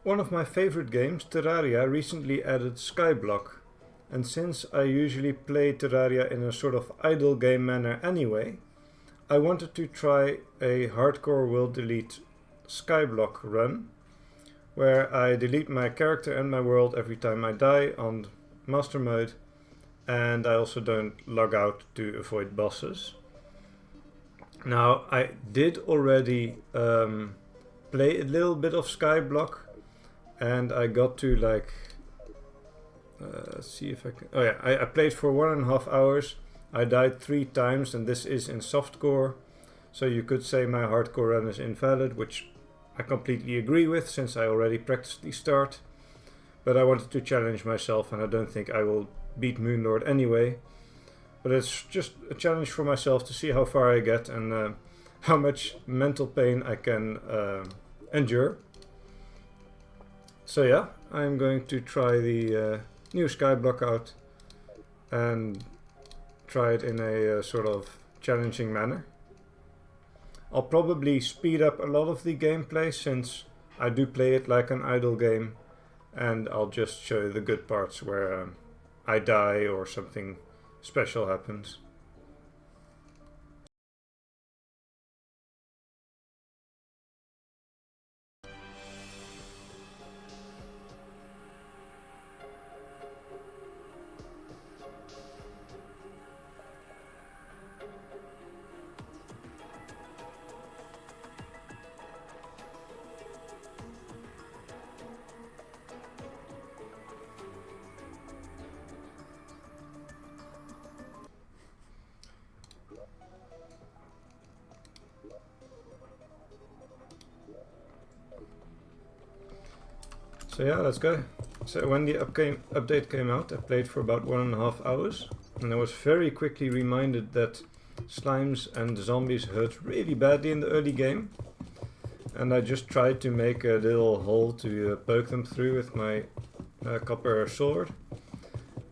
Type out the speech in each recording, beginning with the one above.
one of my favorite games, Terraria, recently added Skyblock. And since I usually play Terraria in a sort of idle game manner anyway, I wanted to try a hardcore world delete Skyblock run, where I delete my character and my world every time I die on Mastermode, and I also don't log out to avoid bosses. Now, I did already play a little bit of Skyblock, and I got to like let's see if I can. Oh yeah, I played for 1.5 hours. I died 3 times, and this is in softcore, so you could say my hardcore run is invalid, which I completely agree with since I already practiced the start. But I wanted to challenge myself, and I don't think I will beat Moonlord anyway. But it's just a challenge for myself to see how far I get and how much mental pain I can endure. So yeah, I'm going to try the new Skyblock out and try it in a sort of challenging manner. I'll probably speed up a lot of the gameplay since I do play it like an idle game, and I'll just show you the good parts where I die or something special happens. So yeah, let's go. So when the update came out, I played for about 1.5 hours, and I was very quickly reminded that slimes and zombies hurt really badly in the early game. And I just tried to make a little hole to poke them through with my copper sword.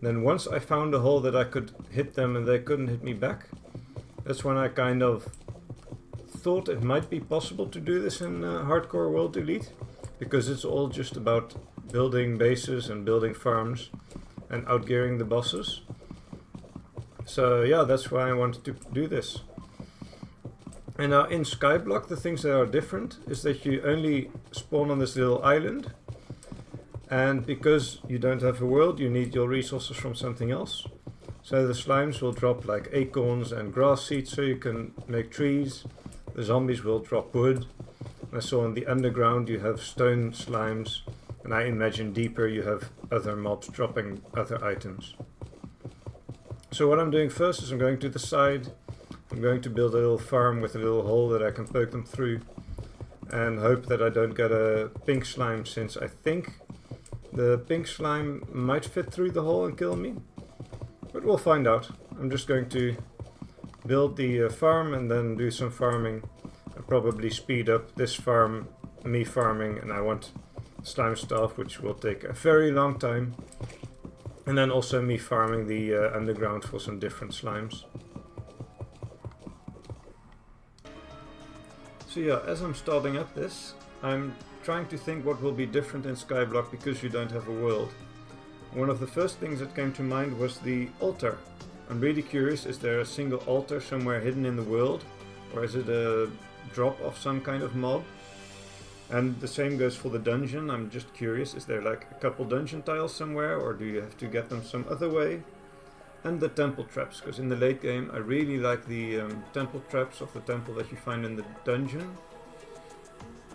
Then once I found a hole that I could hit them and they couldn't hit me back, that's when I kind of thought it might be possible to do this in hardcore world delete. Because it's all just about building bases and building farms and outgearing the bosses. So yeah, that's why I wanted to do this. And now in Skyblock, the things that are different is that you only spawn on this little island. And because you don't have a world, you need your resources from something else. So the slimes will drop like acorns and grass seeds so you can make trees. The zombies will drop wood. I saw in the underground you have stone slimes, and I imagine deeper you have other mobs dropping other items. So what I'm doing first is I'm going to the side. I'm going to build a little farm with a little hole that I can poke them through, and hope that I don't get a pink slime, since I think the pink slime might fit through the hole and kill me. But we'll find out. I'm just going to build the farm and then do some farming. I'll probably speed up this farm, me farming, and I want slime stuff, which will take a very long time. And then also me farming the underground for some different slimes. So yeah, as I'm starting up this, I'm trying to think what will be different in Skyblock because you don't have a world. One of the first things that came to mind was the altar. I'm really curious, is there a single altar somewhere hidden in the world? Or is it a drop of some kind of mob? And the same goes for the dungeon. I'm just curious, is there like a couple dungeon tiles somewhere, or do you have to get them some other way? And the temple traps, because in the late game I really like the temple traps of the temple that you find in the dungeon.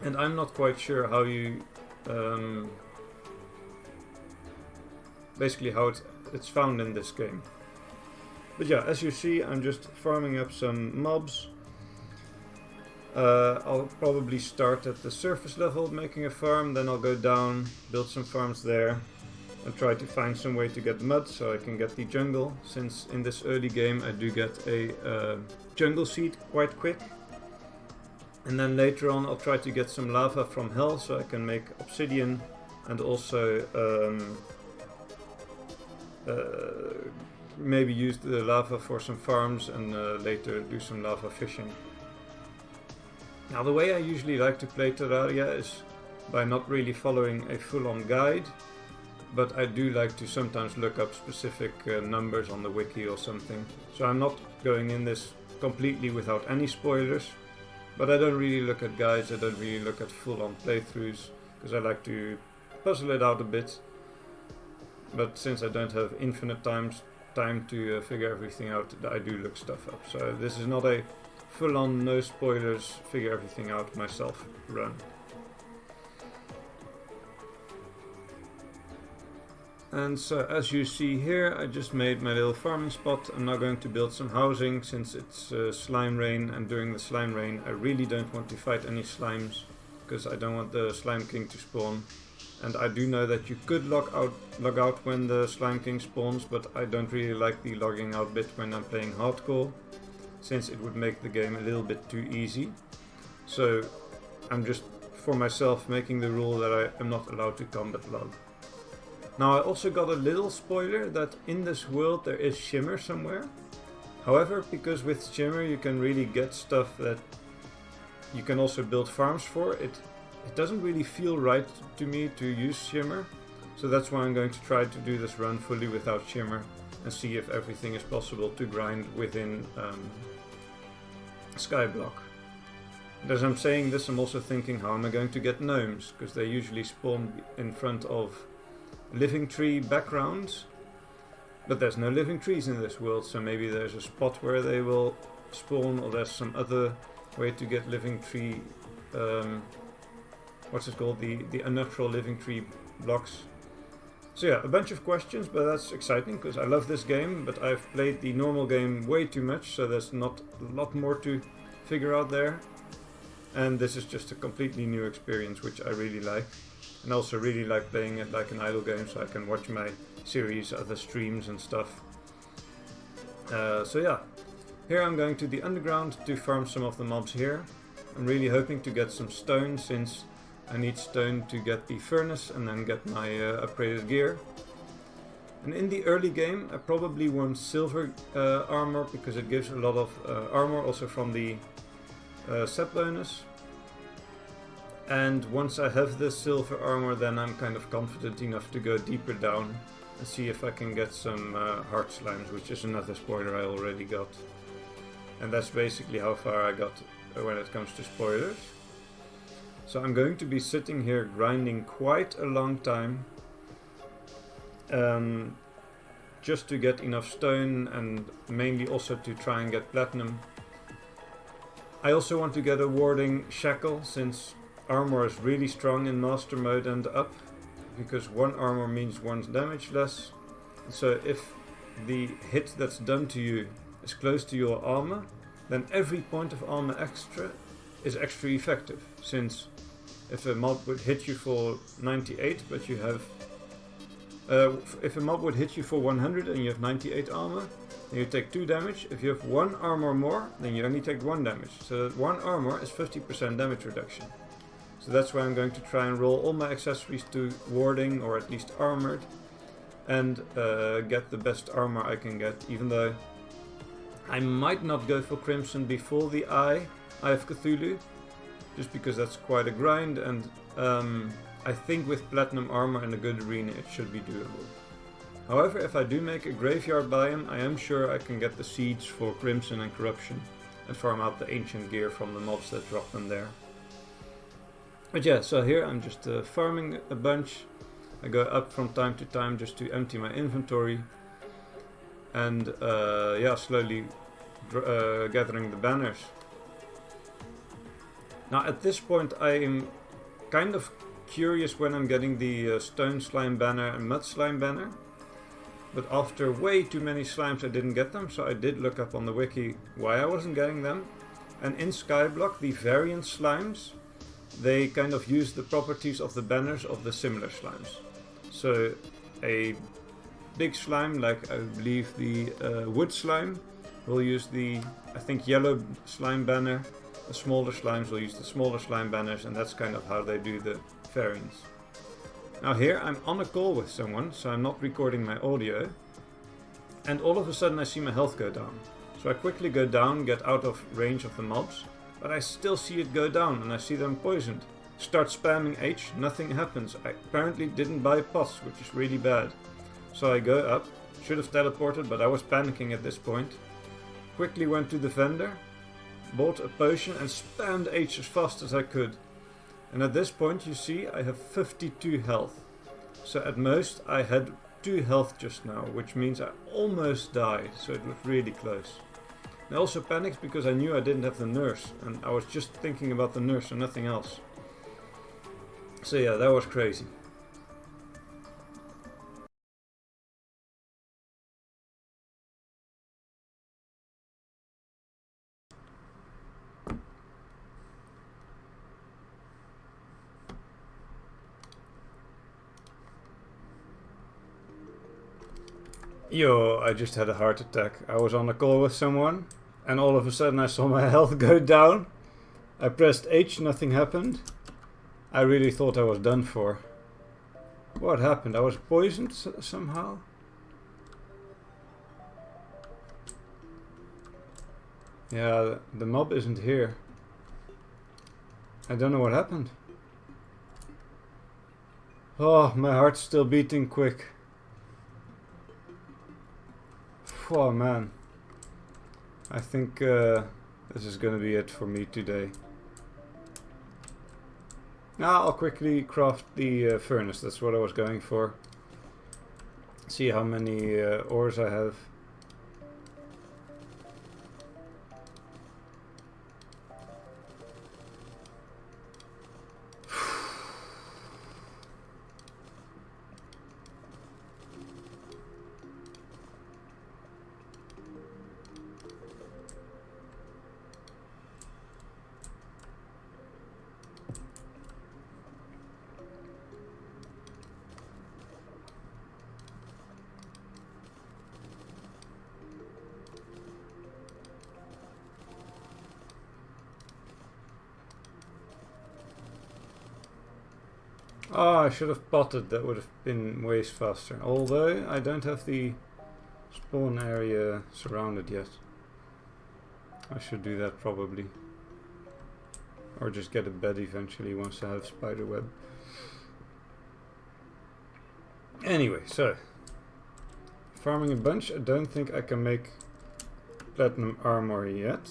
And I'm not quite sure how you basically how it's found in this game. But yeah, as you see, I'm just farming up some mobs. I'll probably start at the surface level making a farm, then I'll go down, build some farms there, and try to find some way to get mud so I can get the jungle, since in this early game I do get a jungle seed quite quick. And then later on I'll try to get some lava from hell so I can make obsidian, and also maybe use the lava for some farms and later do some lava fishing. Now the way I usually like to play Terraria is by not really following a full-on guide, but I do like to sometimes look up specific numbers on the wiki or something. So I'm not going in this completely without any spoilers, but I don't really look at guides, I don't really look at full-on playthroughs, because I like to puzzle it out a bit. But since I don't have infinite time to figure everything out, I do look stuff up. So this is not a full-on no spoilers, figure everything out myself run. And so as you see here, I just made my little farming spot. I'm now going to build some housing since it's slime rain, and during the slime rain I really don't want to fight any slimes because I don't want the slime king to spawn. And I do know that you could log out when the slime king spawns, but I don't really like the logging out bit when I'm playing hardcore, since it would make the game a little bit too easy. So I'm just for myself making the rule that I am not allowed to combat log. Now I also got a little spoiler that in this world there is Shimmer somewhere. However, because with Shimmer you can really get stuff that you can also build farms for, it doesn't really feel right to me to use Shimmer. So that's why I'm going to try to do this run fully without Shimmer and see if everything is possible to grind within Skyblock. And as I'm saying this, I'm also thinking, how am I going to get gnomes? Because they usually spawn in front of living tree backgrounds, but there's no living trees in this world, so maybe there's a spot where they will spawn, or there's some other way to get living tree, what's it called, the unnatural living tree blocks. So yeah, a bunch of questions, but that's exciting because I love this game, but I've played the normal game way too much, so there's not a lot more to figure out there, and this is just a completely new experience which I really like. And also really like playing it like an idle game, so I can watch my series, other streams and stuff. So yeah, here I'm going to the underground to farm some of the mobs here. I'm really hoping to get some stone, since I need stone to get the furnace and then get my upgraded gear. And in the early game I probably want silver armor, because it gives a lot of armor also from the set bonus. And once I have the silver armor, then I'm kind of confident enough to go deeper down and see if I can get some hard slimes, which is another spoiler I already got. And that's basically how far I got when it comes to spoilers. So I'm going to be sitting here grinding quite a long time, just to get enough stone, and mainly also to try and get platinum. I also want to get a warding shackle, since armor is really strong in master mode and up, because one armor means one damage less. So if the hit that's done to you is close to your armor, then every point of armor extra is extra effective, since if a mob would hit you for 98 but you have if a mob would hit you for 100 and you have 98 armor, then you take 2 damage. If you have 1 armor more, then you only take 1 damage. So that 1 armor is 50% damage reduction. So that's why I'm going to try and roll all my accessories to warding, or at least armored, and get the best armor I can get, even though I might not go for Crimson before the Eye of Cthulhu, just because that's quite a grind, and I think with platinum armor and a good arena it should be doable. However, if I do make a graveyard biome, I am sure I can get the seeds for Crimson and Corruption, and farm out the ancient gear from the mobs that drop them there. But yeah, so here I'm just farming a bunch. I go up from time to time just to empty my inventory, and yeah, slowly gathering the banners. Now at this point I am kind of curious when I'm getting the stone slime banner and mud slime banner, but after way too many slimes I didn't get them, so I did look up on the wiki why I wasn't getting them. And in Skyblock, the variant slimes, they kind of use the properties of the banners of the similar slimes. So a big slime, like I believe the wood slime, will use the, I think, yellow slime banner. The smaller slimes will use the smaller slime banners, and that's kind of how they do the variants. Now here I'm on a call with someone, so I'm not recording my audio, and all of a sudden I see my health go down. So I quickly go down, get out of range of the mobs, but I still see it go down and I see them poisoned. Start spamming H, nothing happens. I apparently didn't buy pots, which is really bad. So I go up, should have teleported, but I was panicking at this point. Quickly went to the vendor, bought a potion and spammed H as fast as I could. And at this point you see I have 52 health. So at most I had 2 health just now, which means I almost died, so it was really close. I also panicked because I knew I didn't have the nurse, and I was just thinking about the nurse and nothing else. So yeah, that was crazy. Yo, I just had a heart attack. I was on a call with someone, and all of a sudden I saw my health go down. I pressed H, nothing happened. I really thought I was done for. What happened? I was poisoned somehow? Yeah, the mob isn't here. I don't know what happened. Oh, my heart's still beating quick. Oh man, I think this is gonna be it for me today. Now I'll quickly craft the furnace, that's what I was going for. See how many ores I have. Oh, I should have potted, that would have been way faster. Although, I don't have the spawn area surrounded yet. I should do that probably. Or just get a bed eventually once I have spiderweb. Anyway, so. Farming a bunch, I don't think I can make platinum armor yet.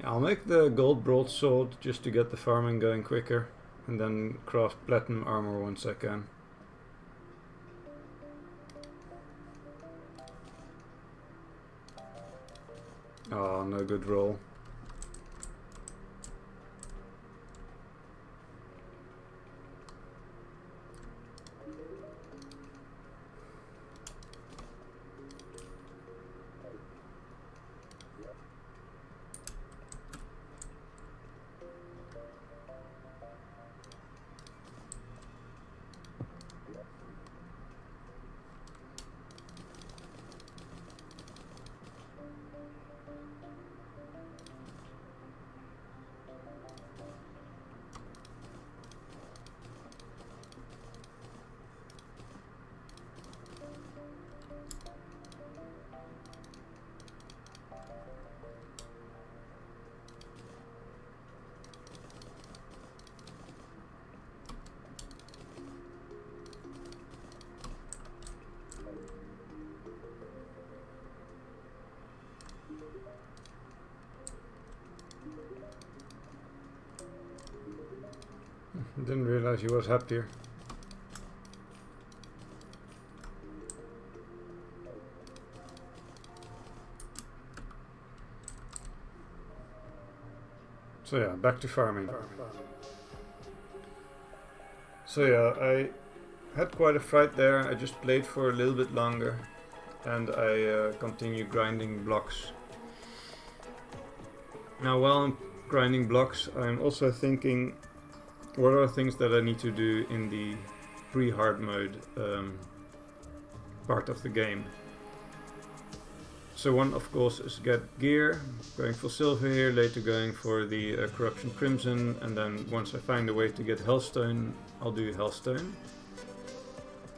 I'll make the gold broadsword just to get the farming going quicker, and then craft platinum armor once I can. Oh, no good roll. Didn't realize he was happier. So yeah, back to farming. So yeah, I had quite a fright there. I just played for a little bit longer and I continued grinding blocks. Now while I'm grinding blocks, I'm also thinking what are things that I need to do in the pre-hard mode part of the game. So one of course is get gear, going for silver here, later going for the corruption crimson, and then once I find a way to get hellstone, I'll do hellstone.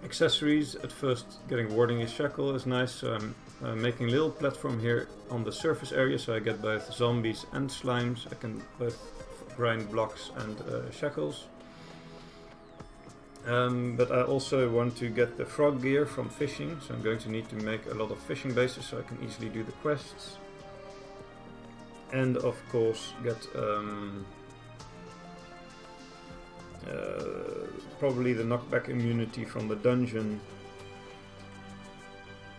Accessories, at first getting warding his shackle is nice, so I'm making a little platform here on the surface area so I get both zombies and slimes. I can both grind blocks and shackles. But I also want to get the frog gear from fishing, so I'm going to need to make a lot of fishing bases so I can easily do the quests. And of course get probably the knockback immunity from the dungeon,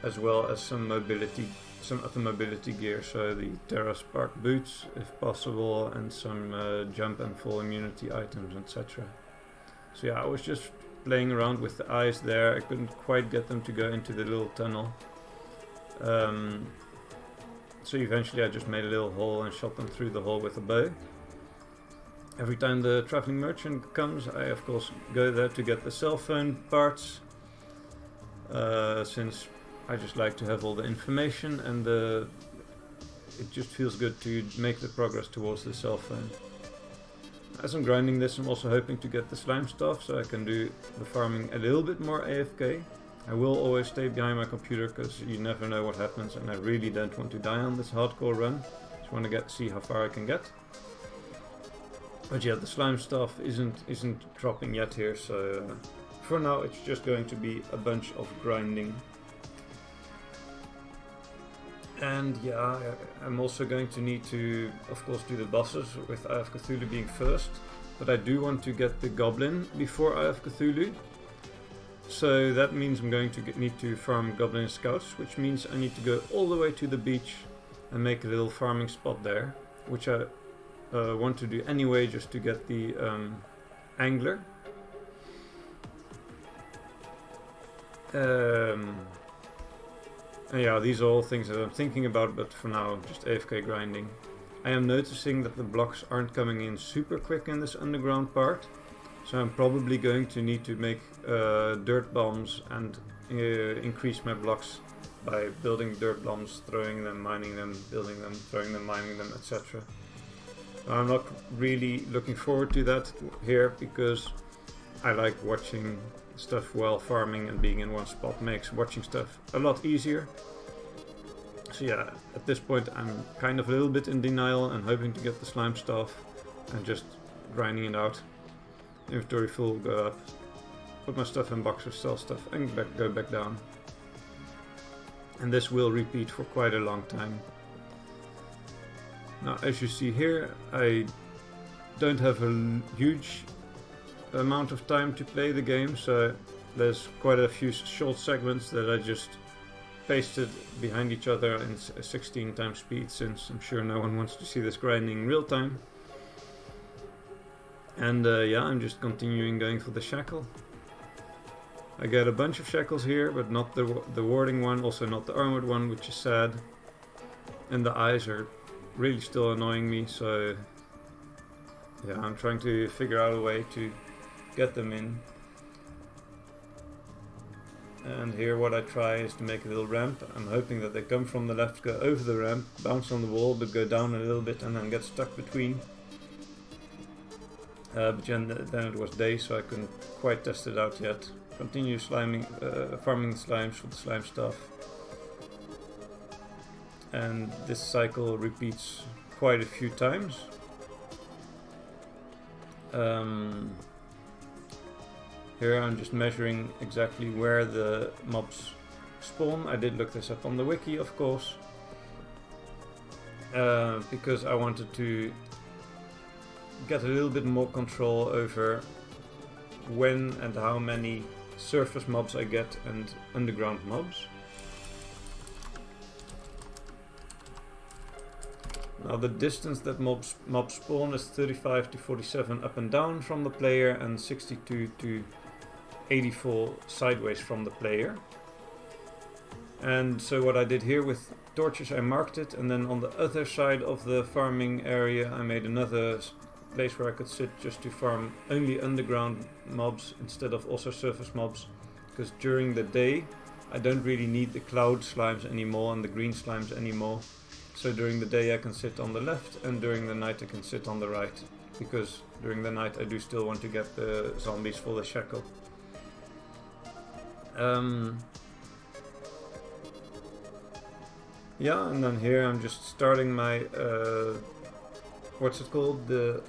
as well as some other mobility gear, so the Terra Spark boots if possible, and some jump and fall immunity items, etc. So yeah, I was just playing around with the eyes there. I couldn't quite get them to go into the little tunnel. So eventually I just made a little hole and shot them through the hole with a bow. Every time the traveling merchant comes, I of course go there to get the cell phone parts, since I just like to have all the information, and it just feels good to make the progress towards the cell phone. As I'm grinding this, I'm also hoping to get the slime stuff so I can do the farming a little bit more AFK. I will always stay behind my computer because you never know what happens, and I really don't want to die on this hardcore run. Just want to see how far I can get. But yeah, the slime stuff isn't dropping yet here, so for now it's just going to be a bunch of grinding. And yeah, I'm also going to need to, of course, do the bosses, with Eye of Cthulhu being first. But I do want to get the goblin before Eye of Cthulhu. So that means I'm going to need to farm goblin scouts, which means I need to go all the way to the beach and make a little farming spot there, which I want to do anyway, just to get the angler. And yeah, these are all things that I'm thinking about, but for now just AFK grinding. I am noticing that the blocks aren't coming in super quick in this underground part, so I'm probably going to need to make dirt bombs and increase my blocks by building dirt bombs, throwing them, mining them, building them, throwing them, mining them, etc. I'm not really looking forward to that here, because I like watching stuff while farming, and being in one spot makes watching stuff a lot easier. So yeah, at this point I'm kind of a little bit in denial and hoping to get the slime stuff and just grinding it out. Inventory full, go up, put my stuff in boxes, sell stuff, and go back down. And this will repeat for quite a long time. Now, as you see here, I don't have a huge amount of time to play the game, so there's quite a few short segments that I just pasted behind each other in 16 times speed, since I'm sure no one wants to see this grinding in real time. And yeah, I'm just continuing going for the shackle. I get a bunch of shackles here, but not the warding one, also not the armored one, which is sad. And the eyes are really still annoying me, so yeah, I'm trying to figure out a way to get them in. And here what I try is to make a little ramp. I'm hoping that they come from the left, go over the ramp, bounce on the wall, but go down a little bit and then get stuck between. But then it was day, so I couldn't quite test it out yet. Continue farming the slimes for the slime stuff. And this cycle repeats quite a few times. Here I'm just measuring exactly where the mobs spawn. I did look this up on the wiki, of course, because I wanted to get a little bit more control over when and how many surface mobs I get and underground mobs. Now the distance that mobs spawn is 35 to 47 up and down from the player, and 62 to 84 sideways from the player. And so what I did here with torches, I marked it, and then on the other side of the farming area I made another place where I could sit just to farm only underground mobs instead of also surface mobs, because during the day I don't really need the cloud slimes anymore and the green slimes anymore. So during the day I can sit on the left, and during the night I can sit on the right, because during the night I do still want to get the zombies for the shackle. Yeah, and then here I'm just starting my what's it called, the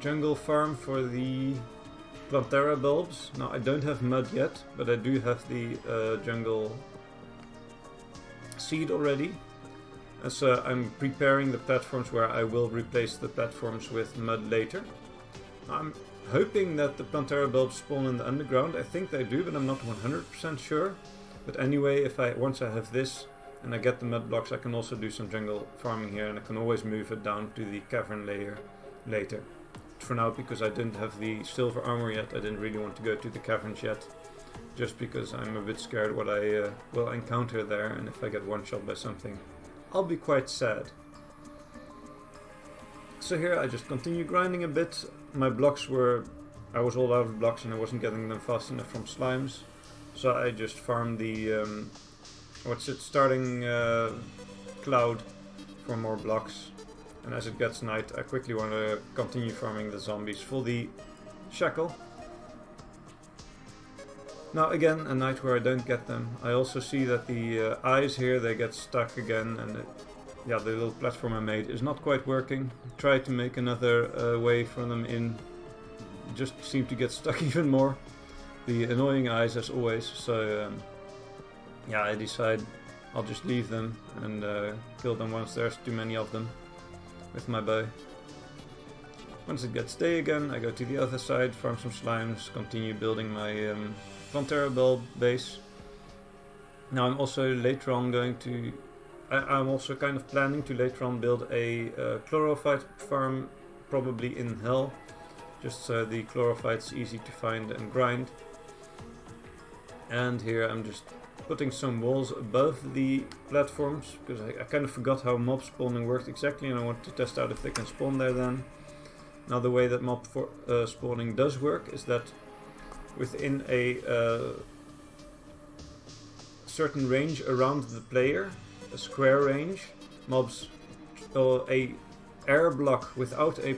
jungle farm for the Plantera bulbs. Now I don't have mud yet, but I do have the jungle seed already. And so I'm preparing the platforms where I will replace the platforms with mud later. I'm hoping that the Plantera bulbs spawn in the underground. I think they do, but I'm not 100% sure. But anyway, once I have this and I get the mud blocks, I can also do some jungle farming here, and I can always move it down to the cavern layer later. For now, because I didn't have the silver armor yet, I didn't really want to go to the caverns yet. Just because I'm a bit scared what I will encounter there, and if I get one shot by something, I'll be quite sad. So here I just continue grinding a bit. My blocks I was all out of blocks and I wasn't getting them fast enough from slimes. So I just farmed the, starting cloud for more blocks. And as it gets night, I quickly want to continue farming the zombies for the shackle. Now again, a night where I don't get them. I also see that the eyes here, they get stuck again, and yeah, the little platform I made is not quite working. Try to make another way for them in, just seem to get stuck even more. The annoying eyes as always, so yeah, I decide I'll just leave them and kill them once there's too many of them with my bow. Once it gets day again, I go to the other side, farm some slimes, continue building my Plantera bulb base. Now I'm also later on going to, I'm also kind of planning to later on build a chlorophyte farm, probably in hell, just so the chlorophyte's easy to find and grind. And here I'm just putting some walls above the platforms, because I kind of forgot how mob spawning worked exactly, and I want to test out if they can spawn there then. Now the way that mob spawning does work is that within a certain range around the player, a square range, mobs, a air block without a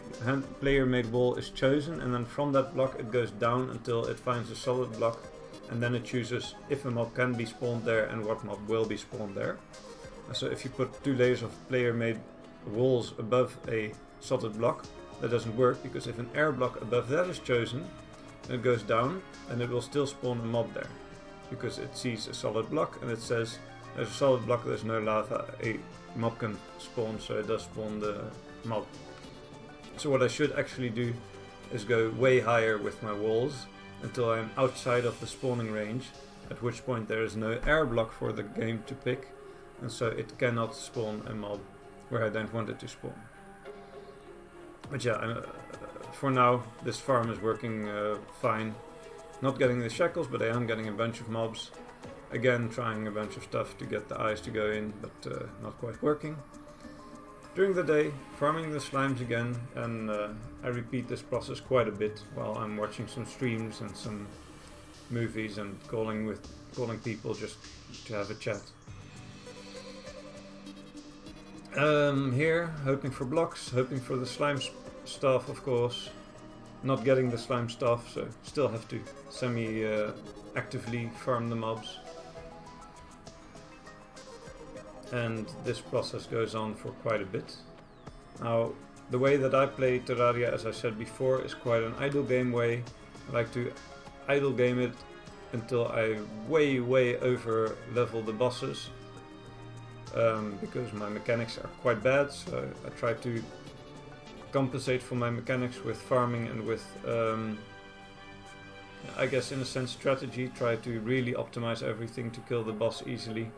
player-made wall is chosen, and then from that block it goes down until it finds a solid block, and then it chooses if a mob can be spawned there and what mob will be spawned there. And so if you put 2 layers of player-made walls above a solid block, that doesn't work, because if an air block above that is chosen, and it goes down, and it will still spawn a mob there, because it sees a solid block and it says there's a solid block, there's no lava, a mob can spawn, so it does spawn the mob. So what I should actually do is go way higher with my walls until I'm outside of the spawning range, at which point there is no air block for the game to pick, and so it cannot spawn a mob where I don't want it to spawn. But yeah, for now this farm is working fine. Not getting the shackles, but I am getting a bunch of mobs. Again, trying a bunch of stuff to get the eyes to go in, but not quite working. During the day, farming the slimes again, and I repeat this process quite a bit while I'm watching some streams and some movies and calling people just to have a chat. Here, hoping for blocks, hoping for the slime stuff, of course. Not getting the slime stuff, so still have to semi-actively farm the mobs. And this process goes on for quite a bit. Now, the way that I play Terraria, as I said before, is quite an idle game way. I like to idle game it until I way over level the bosses, because my mechanics are quite bad, so I try to compensate for my mechanics with farming and with, I guess in a sense, strategy. Try to really optimize everything to kill the boss easily.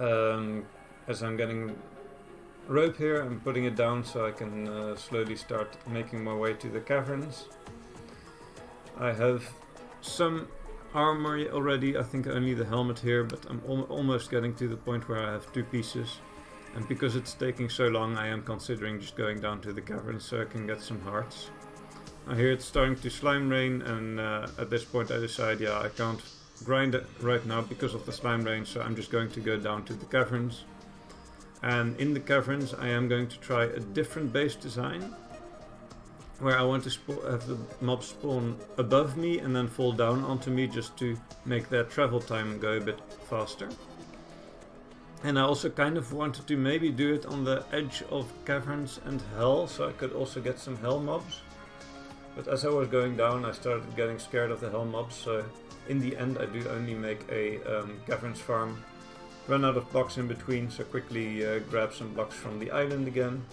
As I'm getting rope here, I'm putting it down so I can slowly start making my way to the caverns. I have some armor already, I think only the helmet here, but I'm almost getting to the point where I have 2 pieces. And because it's taking so long, I am considering just going down to the caverns so I can get some hearts. Now here it's starting to slime rain, and at this point I decide, yeah, I can't grind it right now because of the slime rain, so I'm just going to go down to the caverns. And in the caverns I am going to try a different base design. where I want to have the mob spawn above me and then fall down onto me, just to make their travel time go a bit faster. And I also kind of wanted to maybe do it on the edge of caverns and hell, so I could also get some hell mobs. But as I was going down, I started getting scared of the hell mobs, so in the end I do only make a caverns farm, run out of blocks in between, so quickly grab some blocks from the island again.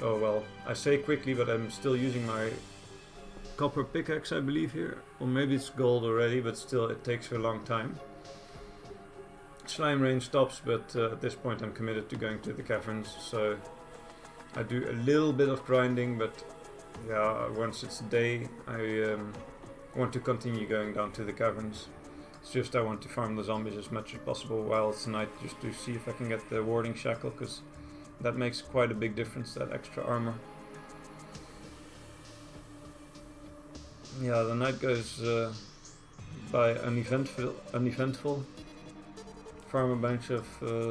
Oh well, I say quickly, but I'm still using my copper pickaxe, I believe, here. Or maybe it's gold already, but still it takes a long time. Slime rain stops, but at this point I'm committed to going to the caverns, so I do a little bit of grinding, but yeah, once it's day I want to continue going down to the caverns. It's just I want to farm the zombies as much as possible while it's night, just to see if I can get the warding shackle, because that makes quite a big difference, that extra armor. Yeah, the night goes by uneventful. Farm a bunch of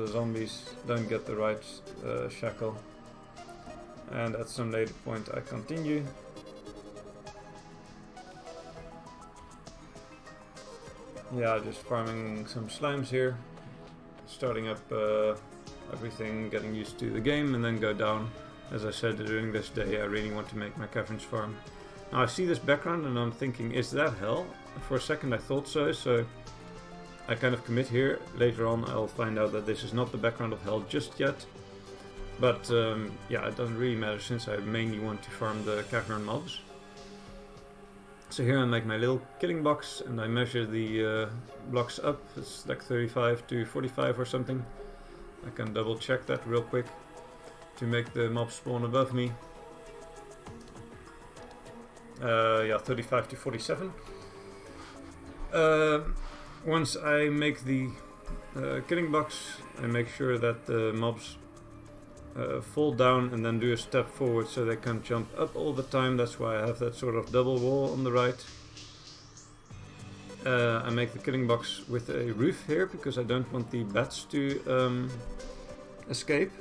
zombies, don't get the right shackle, and at some later point I continue. Yeah, just farming some slimes here, starting up everything, getting used to the game, and then go down. As I said, during this day I really want to make my caverns farm. Now I see this background and I'm thinking, is that hell? For a second I thought so I kind of commit here. Later on I'll find out that this is not the background of hell just yet. But yeah, it doesn't really matter since I mainly want to farm the cavern mobs. So here I make my little killing box and I measure the blocks up. It's like 35 to 45 or something. I can double check that real quick to make the mob spawn above me. Yeah, 35 to 47. Once I make the killing box, I make sure that the mobs fall down and then do a step forward so they can't jump up all the time. That's why I have that sort of double wall on the right. I make the killing box with a roof here because I don't want the bats to escape.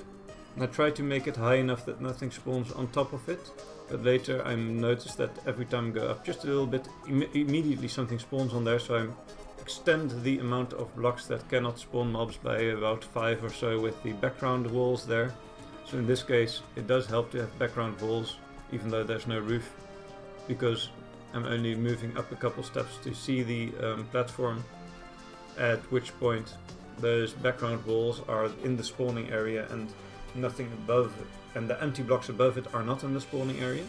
And I try to make it high enough that nothing spawns on top of it. But later I notice that every time I go up just a little bit, immediately something spawns on there, so I extend the amount of blocks that cannot spawn mobs by about 5 or so with the background walls there. So in this case it does help to have background walls, even though there's no roof, because I'm only moving up a couple steps to see the platform, at which point those background walls are in the spawning area and nothing above it, and the empty blocks above it are not in the spawning area.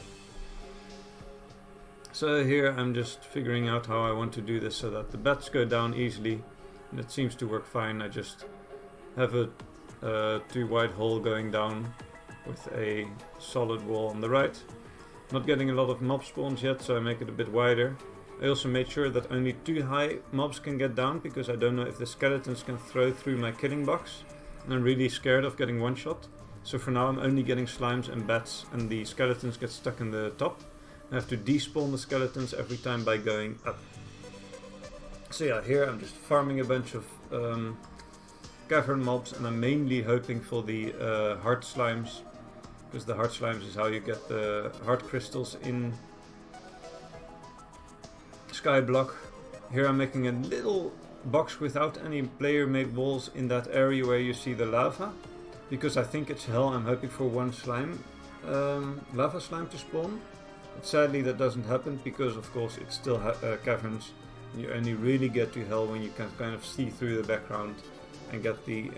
So here I'm just figuring out how I want to do this so that the bats go down easily, and it seems to work fine. I just have a too wide hole going down with a solid wall on the right. Not getting a lot of mob spawns yet, so I make it a bit wider. I also made sure that only 2 high mobs can get down, because I don't know if the skeletons can throw through my killing box, and I'm really scared of getting one shot. So for now I'm only getting slimes and bats, and the skeletons get stuck in the top. I have to despawn the skeletons every time by going up. So yeah, here I'm just farming a bunch of cavern mobs, and I'm mainly hoping for the heart slimes, because the heart slimes is how you get the heart crystals in Skyblock. Here I'm making a little box without any player made walls in that area where you see the lava, because I think it's hell. I'm hoping for one slime, lava slime to spawn. But sadly that doesn't happen, because of course it's still caverns. You only really get to hell when you can kind of see through the background and get the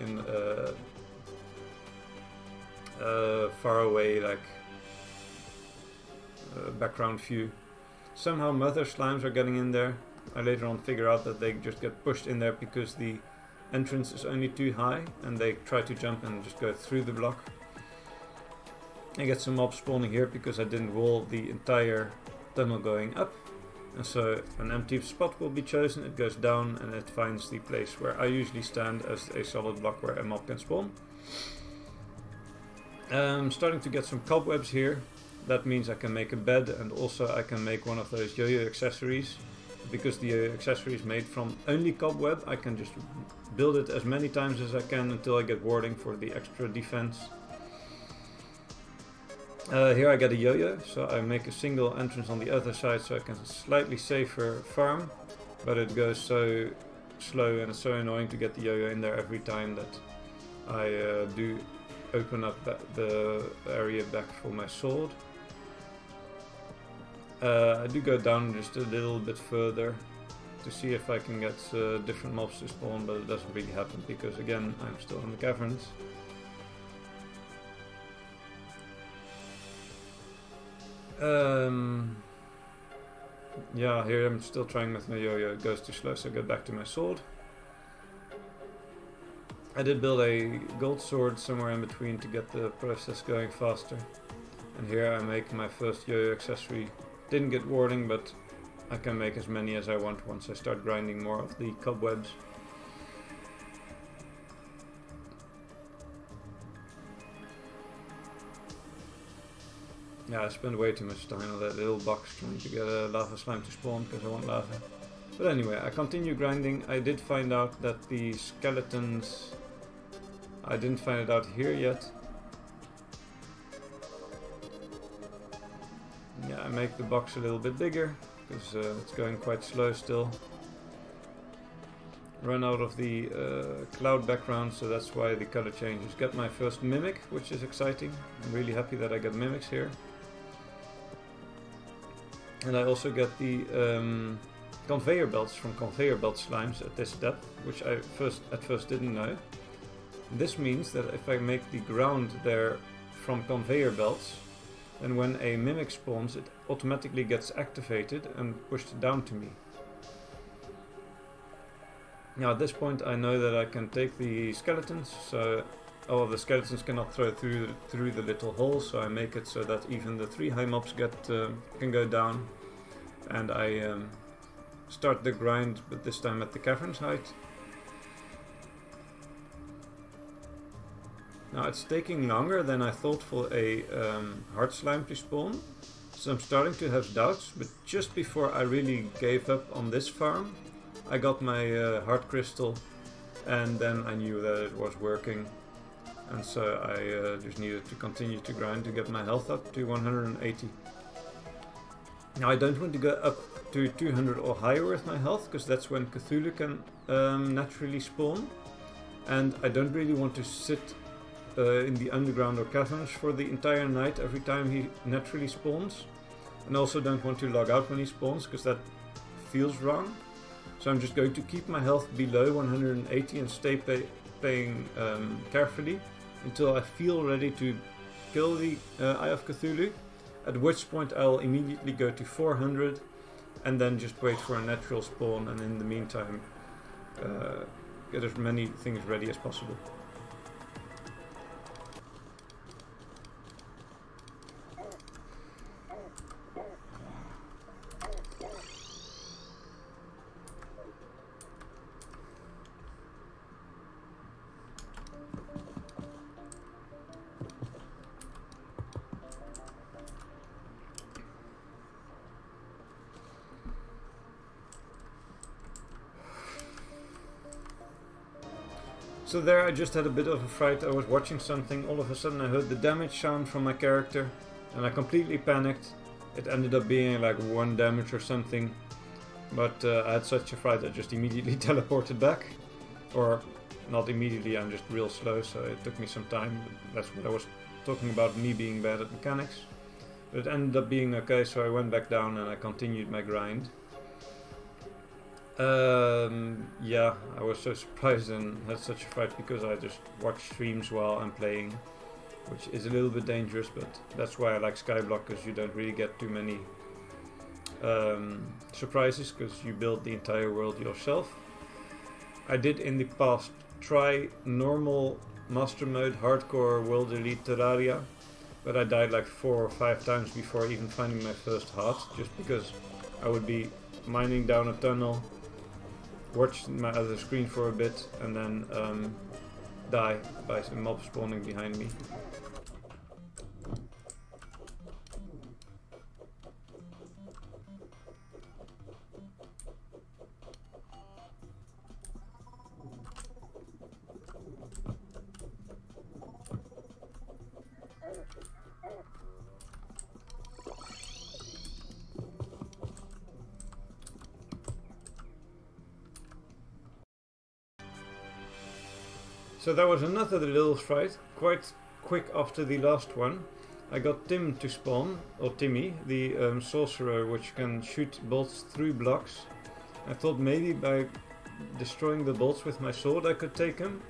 far away like background view. Somehow mother slimes are getting in there. I later on figure out that they just get pushed in there because the entrance is only too high and they try to jump and just go through the block. I get some mobs spawning here because I didn't wall the entire tunnel going up. And so an empty spot will be chosen, it goes down and it finds the place where I usually stand as a solid block where a mob can spawn. I'm starting to get some cobwebs here. That means I can make a bed, and also I can make one of those yo-yo accessories. Because the accessory is made from only cobweb, I can just build it as many times as I can until I get warding for the extra defense. Here I get a yo-yo, so I make a single entrance on the other side so I can slightly safer farm, but it goes so slow and it's so annoying to get the yo-yo in there every time that I do open up the area back for my sword. I do go down just a little bit further to see if I can get different mobs to spawn, but it doesn't really happen because again I'm still in the caverns. Yeah, here I'm still trying with my yo-yo, it goes too slow, so I go back to my sword. I did build a gold sword somewhere in between to get the process going faster. And here I make my first yo-yo accessory. Didn't get warding, but I can make as many as I want once I start grinding more of the cobwebs. Yeah, I spent way too much time on that little box trying to get a lava slime to spawn because I want lava. But anyway, I continue grinding. I did find out that the skeletons... I didn't find it out here yet. Yeah, I make the box a little bit bigger because it's going quite slow still. Run out of the cloud background, so that's why the color changes. Got my first mimic, which is exciting. I'm really happy that I got mimics here. And I also get the conveyor belts from conveyor belt slimes at this depth, which I at first didn't know. This means that if I make the ground there from conveyor belts, then when a mimic spawns, it automatically gets activated and pushed down to me. Now at this point I know that I can take the skeletons, so all of the skeletons cannot throw through the little hole, so I make it so that even the 3 high mobs can go down. And I start the grind, but this time at the cavern's height. Now it's taking longer than I thought for a hard slime to spawn, so I'm starting to have doubts, but just before I really gave up on this farm, I got my heart crystal, and then I knew that it was working, and so I just needed to continue to grind to get my health up to 180. Now I don't want to go up to 200 or higher with my health, because that's when Cthulhu can naturally spawn, and I don't really want to sit in the underground or caverns for the entire night every time he naturally spawns, and also don't want to log out when he spawns because that feels wrong. So I'm just going to keep my health below 180 and stay playing carefully until I feel ready to kill the Eye of Cthulhu, at which point I'll immediately go to 400 and then just wait for a natural spawn, and in the meantime get as many things ready as possible. So there I just had a bit of a fright. I was watching something, all of a sudden I heard the damage sound from my character and I completely panicked. It ended up being like 1 damage or something, but I had such a fright I just immediately teleported back. Or not immediately, I'm just real slow, so it took me some time. That's what I was talking about, me being bad at mechanics. But it ended up being okay, so I went back down and I continued my grind. Yeah, I was so surprised and had such a fright because I just watch streams while I'm playing, which is a little bit dangerous, but that's why I like Skyblock, because you don't really get too many surprises, because you build the entire world yourself. I did in the past try normal Mastermode hardcore world elite Terraria, but I died like 4 or 5 times before even finding my first heart, just because I would be mining down a tunnel, watch my other screen for a bit, and then die by some mob spawning behind me. So that was another little fight, quite quick after the last one. I got Tim to spawn, or Timmy, the sorcerer which can shoot bolts through blocks. I thought maybe by destroying the bolts with my sword I could take him,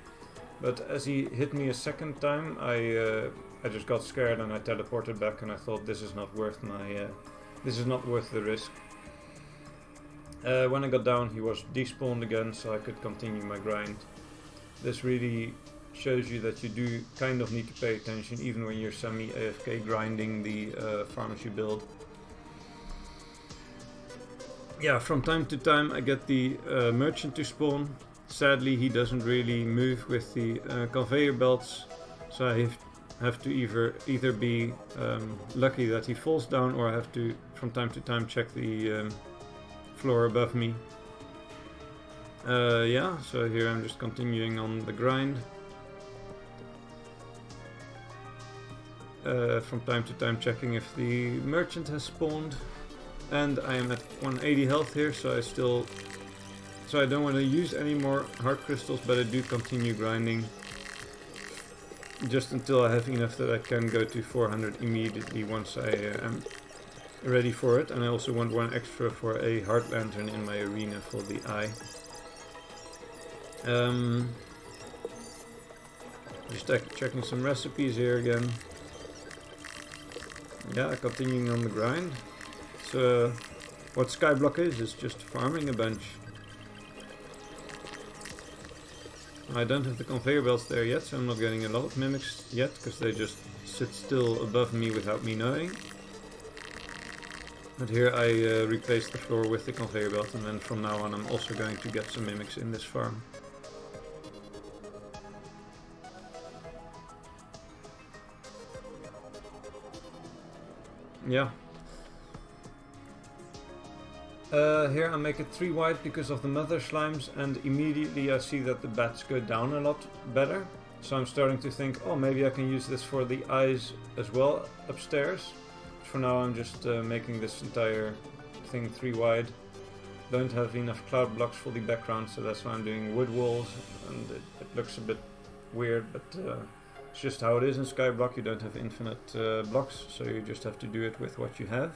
but as he hit me a second time I just got scared and I teleported back, and I thought this is not worth the risk. When I got down he was despawned again, so I could continue my grind. This really shows you that you do kind of need to pay attention even when you're semi-AFK grinding the farms you build. Yeah, from time to time I get the merchant to spawn. Sadly he doesn't really move with the conveyor belts, so I have to either be lucky that he falls down, or I have to from time to time check the floor above me. Yeah, so here I'm just continuing on the grind. From time to time checking if the merchant has spawned, and I am at 180 health here, so I don't want to use any more heart crystals, but I do continue grinding just until I have enough that I can go to 400 immediately once I am ready for it. And I also want one extra for a heart lantern in my arena for the eye. Just checking some recipes here again. Yeah, continuing on the grind. So what Skyblock is just farming a bunch. I don't have the conveyor belts there yet, so I'm not getting a lot of mimics yet, because they just sit still above me without me knowing. But here I replace the floor with the conveyor belt, and then from now on I'm also going to get some mimics in this farm. Yeah. Here I make it 3 wide because of the mother slimes, and immediately I see that the bats go down a lot better. So I'm starting to think, oh, maybe I can use this for the eyes as well upstairs. For now I'm just making this entire thing 3 wide. Don't have enough cloud blocks for the background, so that's why I'm doing wood walls, and it looks a bit weird, but it's just how it is in Skyblock. You don't have infinite blocks, so you just have to do it with what you have.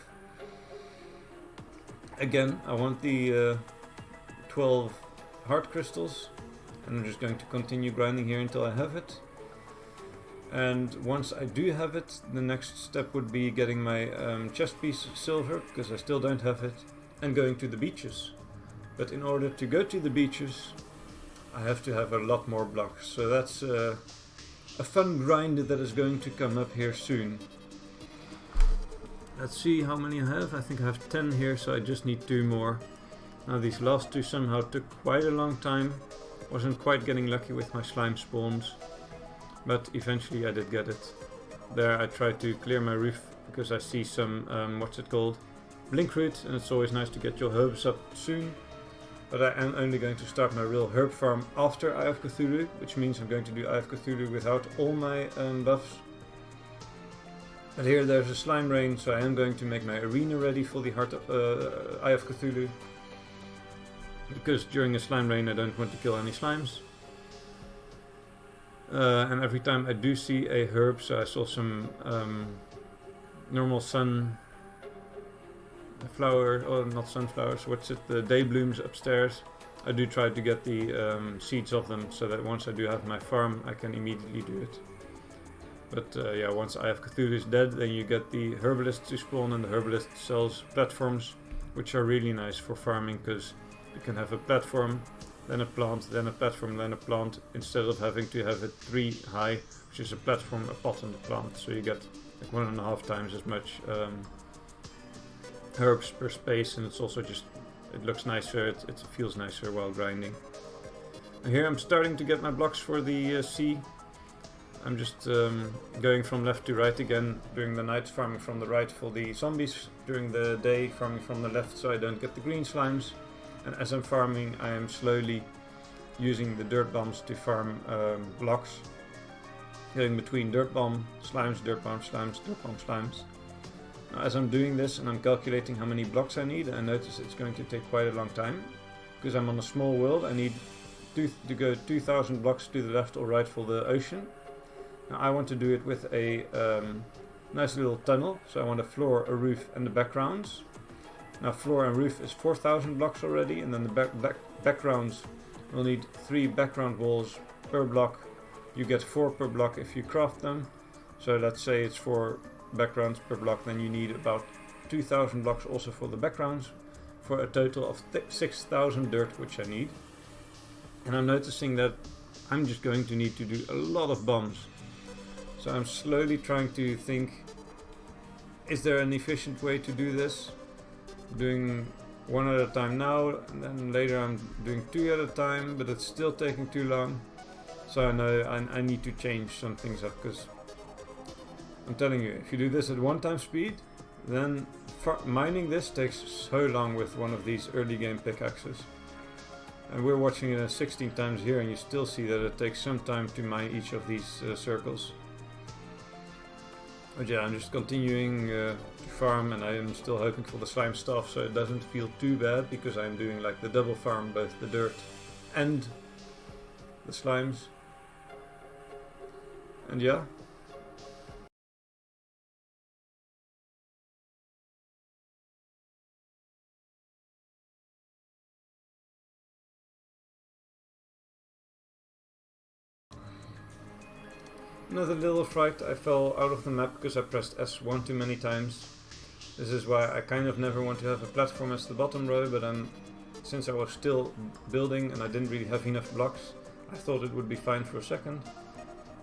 Again, I want the 12 heart crystals, and I'm just going to continue grinding here until I have it. And once I do have it, the next step would be getting my chest piece silver, because I still don't have it, and going to the beaches. But in order to go to the beaches, I have to have a lot more blocks. So that's a fun grind that is going to come up here soon. Let's see how many I have. I think I have 10 here, so I just need 2 more. Now these last 2 somehow took quite a long time. Wasn't quite getting lucky with my slime spawns, but eventually I did get it. There I tried to clear my roof because I see some, what's it called? Blinkroot, and it's always nice to get your herbs up soon. But I am only going to start my real herb farm after Eye of Cthulhu, which means I'm going to do Eye of Cthulhu without all my buffs. But here there's a slime rain, so I am going to make my arena ready for the Eye of Cthulhu. Because during a slime rain I don't want to kill any slimes. And every time I do see a herb, so I saw some normal sun flower, or not sunflowers, what's it, the day blooms upstairs. I do try to get the seeds of them, so that once I do have my farm I can immediately do it. But yeah, once Eye of Cthulhu is dead, then you get the herbalist to spawn, and the herbalist sells platforms, which are really nice for farming, because you can have a platform, then a plant, then a platform, then a plant, instead of having to have it 3 high, which is a platform, a pot, and a plant. So you get like 1.5 times as much herbs per space, and it's also just, it looks nicer, it feels nicer while grinding. And here I'm starting to get my blocks for the sea. I'm just going from left to right again during the night, farming from the right for the zombies, during the day farming from the left so I don't get the green slimes. And as I'm farming, I am slowly using the dirt bombs to farm blocks, going between dirt bomb slimes, dirt bomb slimes, dirt bomb slimes. Now, as I'm doing this and I'm calculating how many blocks I need, I notice it's going to take quite a long time, because I'm on a small world. I need to go 2,000 blocks to the left or right for the ocean. Now I want to do it with a nice little tunnel, so I want a floor, a roof and the backgrounds. Now floor and roof is 4,000 blocks already, and then the backgrounds will need 3 background walls per block. You get 4 per block if you craft them. So let's say it's 4 backgrounds per block, then you need about 2,000 blocks also for the backgrounds, for a total of 6,000 dirt, which I need. And I'm noticing that I'm just going to need to do a lot of bombs. So I'm slowly trying to think, is there an efficient way to do this? Doing 1 at a time now, and then later I'm doing 2 at a time, but it's still taking too long. So I know I need to change some things up, because I'm telling you, if you do this at 1 time speed, then mining this takes so long with one of these early game pickaxes. And we're watching it at 16 times here, and you still see that it takes some time to mine each of these circles. But yeah, I'm just continuing to farm, and I am still hoping for the slime stuff, so it doesn't feel too bad, because I'm doing like the double farm, both the dirt and the slimes. And yeah. Another little fright, I fell out of the map because I pressed S1 too many times. This is why I kind of never want to have a platform as the bottom row, but since I was still building and I didn't really have enough blocks, I thought it would be fine for a second.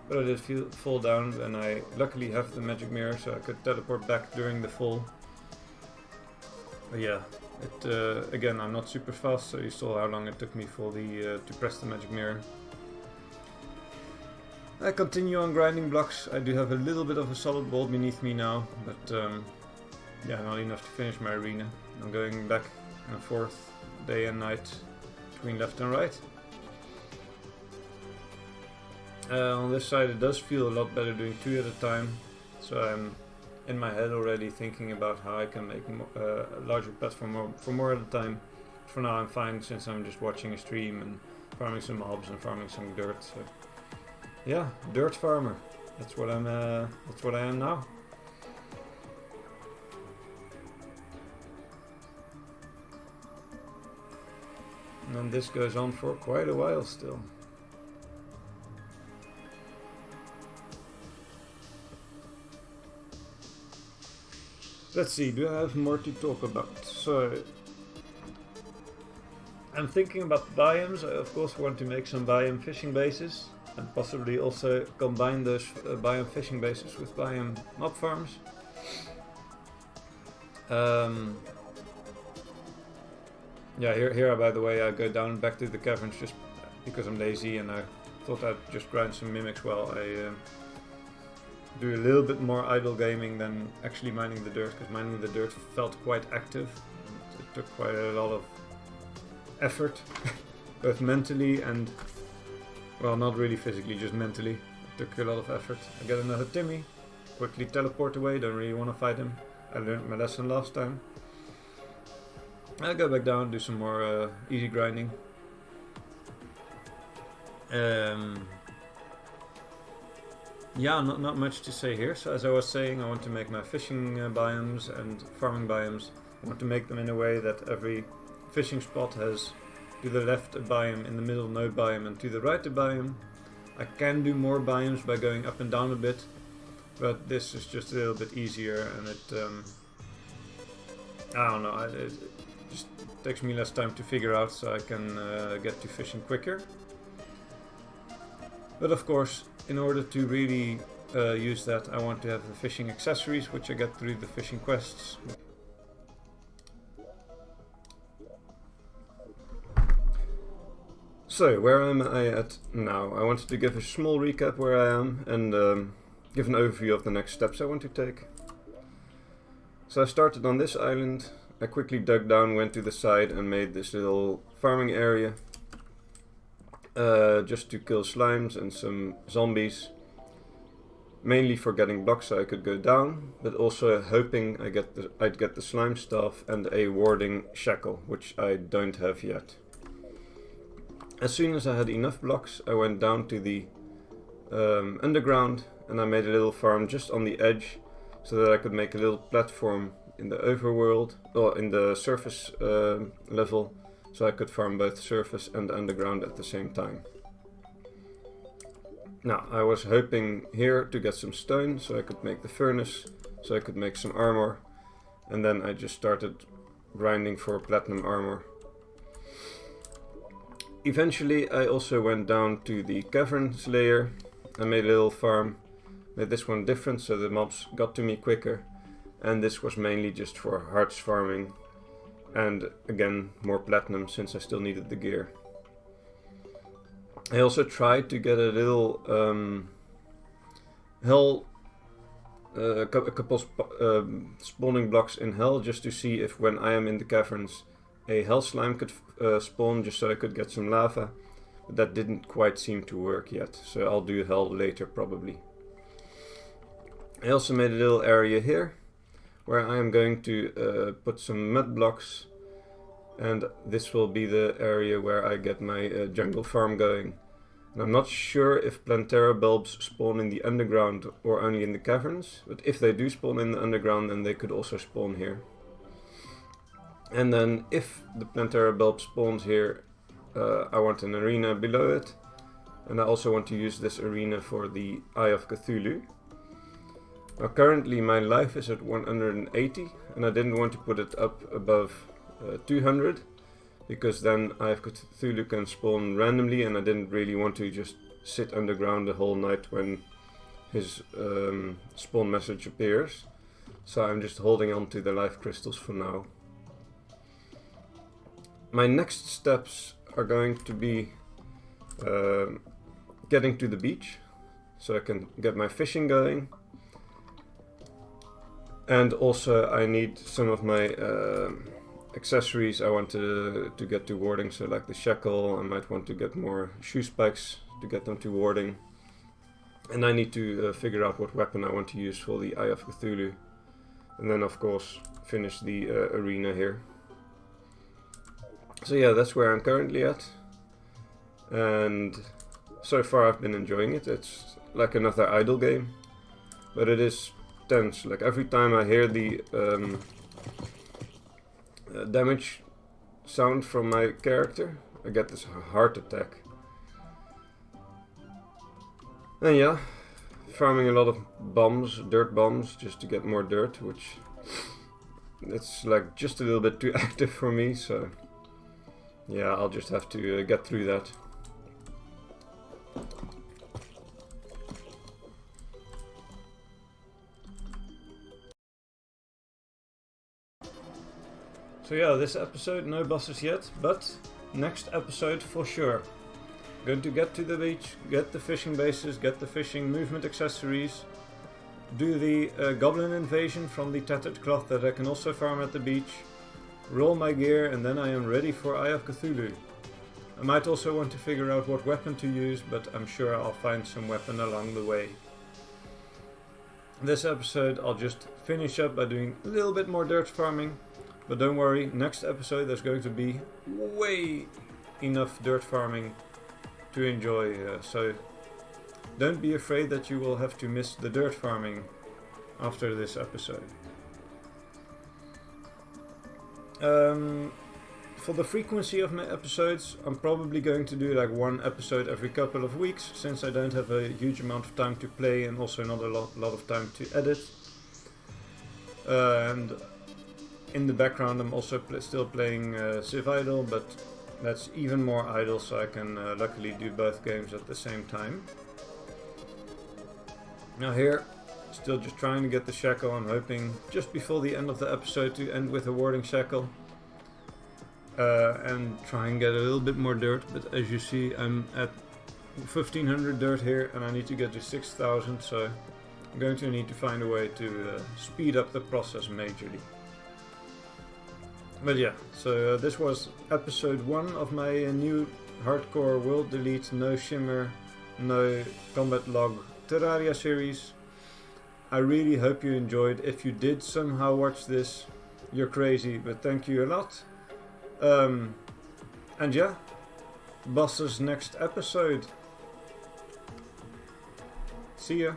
But I did fall down, and I luckily have the magic mirror, so I could teleport back during the fall. But yeah, again, I'm not super fast, so you saw how long it took me for to press the magic mirror. I continue on grinding blocks. I do have a little bit of a solid wall beneath me now, but yeah, not enough to finish my arena. I'm going back and forth day and night between left and right. On this side it does feel a lot better doing 2 at a time, so I'm in my head already thinking about how I can make a larger platform for more at a time. For now I'm fine, since I'm just watching a stream and farming some mobs and farming some dirt. So yeah, dirt farmer. That's what I'm. That's what I am now. And this goes on for quite a while still. Let's see, do I have more to talk about? So, I'm thinking about biomes. I of course want to make some biome fishing bases, and possibly also combine those biome fishing bases with biome mob farms. Yeah, here by the way I go down back to the caverns just because I'm lazy, and I thought I'd just grind some mimics while I do a little bit more idle gaming than actually mining the dirt, because mining the dirt felt quite active. And it took quite a lot of effort, both mentally and, well, not really physically, just mentally. It took a lot of effort. I get another Timmy, quickly teleport away, don't really want to fight him. I learned my lesson last time. I'll go back down, do some more easy grinding. Yeah, not much to say here. So as I was saying, I want to make my fishing biomes and farming biomes. I want to make them in a way that every fishing spot has to the left a biome, in the middle no biome, and to the right a biome. I can do more biomes by going up and down a bit, but this is just a little bit easier, and it I don't know, it just takes me less time to figure out, so I can get to fishing quicker. But of course, in order to really use that, I want to have the fishing accessories, which I get through the fishing quests. So, where am I at now? I wanted to give a small recap where I am, and give an overview of the next steps I want to take. So I started on this island. I quickly dug down, went to the side and made this little farming area. Just to kill slimes and some zombies. Mainly for getting blocks so I could go down, but also hoping I'd get the slime staff and a warding shackle, which I don't have yet. As soon as I had enough blocks, I went down to the underground and I made a little farm just on the edge so that I could make a little platform in the overworld, or in the surface level, so I could farm both surface and underground at the same time. Now, I was hoping here to get some stone so I could make the furnace, so I could make some armor, and then I just started grinding for platinum armor. Eventually I also went down to the caverns layer and made a little farm. Made this one different so the mobs got to me quicker, and this was mainly just for hearts farming and again more platinum since I still needed the gear. I also tried to get a little hell, a couple spawning blocks in hell just to see if when I am in the caverns a hell slime could spawn, just so I could get some lava. But that didn't quite seem to work yet, so I'll do hell later probably. I also made a little area here where I am going to put some mud blocks, and this will be the area where I get my jungle farm going. And I'm not sure if Plantera bulbs spawn in the underground or only in the caverns, but if they do spawn in the underground, then they could also spawn here. And then if the Plantera bulb spawns here, I want an arena below it, and I also want to use this arena for the Eye of Cthulhu. Now currently my life is at 180, and I didn't want to put it up above 200, because then Eye of Cthulhu can spawn randomly, and I didn't really want to just sit underground the whole night when his spawn message appears. So I'm just holding on to the life crystals for now. My next steps are going to be getting to the beach so I can get my fishing going, and also I need some of my accessories I want to get to warding, so like the shackle. I might want to get more shoe spikes to get them to warding, and I need to figure out what weapon I want to use for the Eye of Cthulhu, and then of course finish the arena here. So yeah, that's where I'm currently at, and so far I've been enjoying it. It's like another idle game, but it is tense. Like every time I hear the damage sound from my character, I get this heart attack. And yeah, farming a lot of bombs, dirt bombs, just to get more dirt, which it's like just a little bit too active for me, so yeah, I'll just have to get through that. So yeah, this episode no bosses yet, but next episode for sure. Going to get to the beach, get the fishing bases, get the fishing movement accessories, do the goblin invasion from the tattered cloth that I can also farm at the beach, roll my gear, and then I am ready for Eye of Cthulhu. I might also want to figure out what weapon to use, but I'm sure I'll find some weapon along the way. This episode I'll just finish up by doing a little bit more dirt farming, but don't worry, next episode there's going to be way enough dirt farming to enjoy, so don't be afraid that you will have to miss the dirt farming after this episode. For the frequency of my episodes, I'm probably going to do like one episode every couple of weeks, since I don't have a huge amount of time to play and also not a lot of time to edit. And in the background I'm also still playing Civ Idle, but that's even more idle, so I can luckily do both games at the same time. Now here, still just trying to get the shackle. I'm hoping just before the end of the episode to end with a warding shackle. And try and get a little bit more dirt, but as you see I'm at 1500 dirt here and I need to get to 6000, so I'm going to need to find a way to speed up the process majorly. But yeah, so this was episode 1 of my new hardcore world delete, no shimmer, no combat log Terraria series. I really hope you enjoyed. If you did somehow watch this, you're crazy, but thank you a lot. And yeah, bosses next episode. See ya.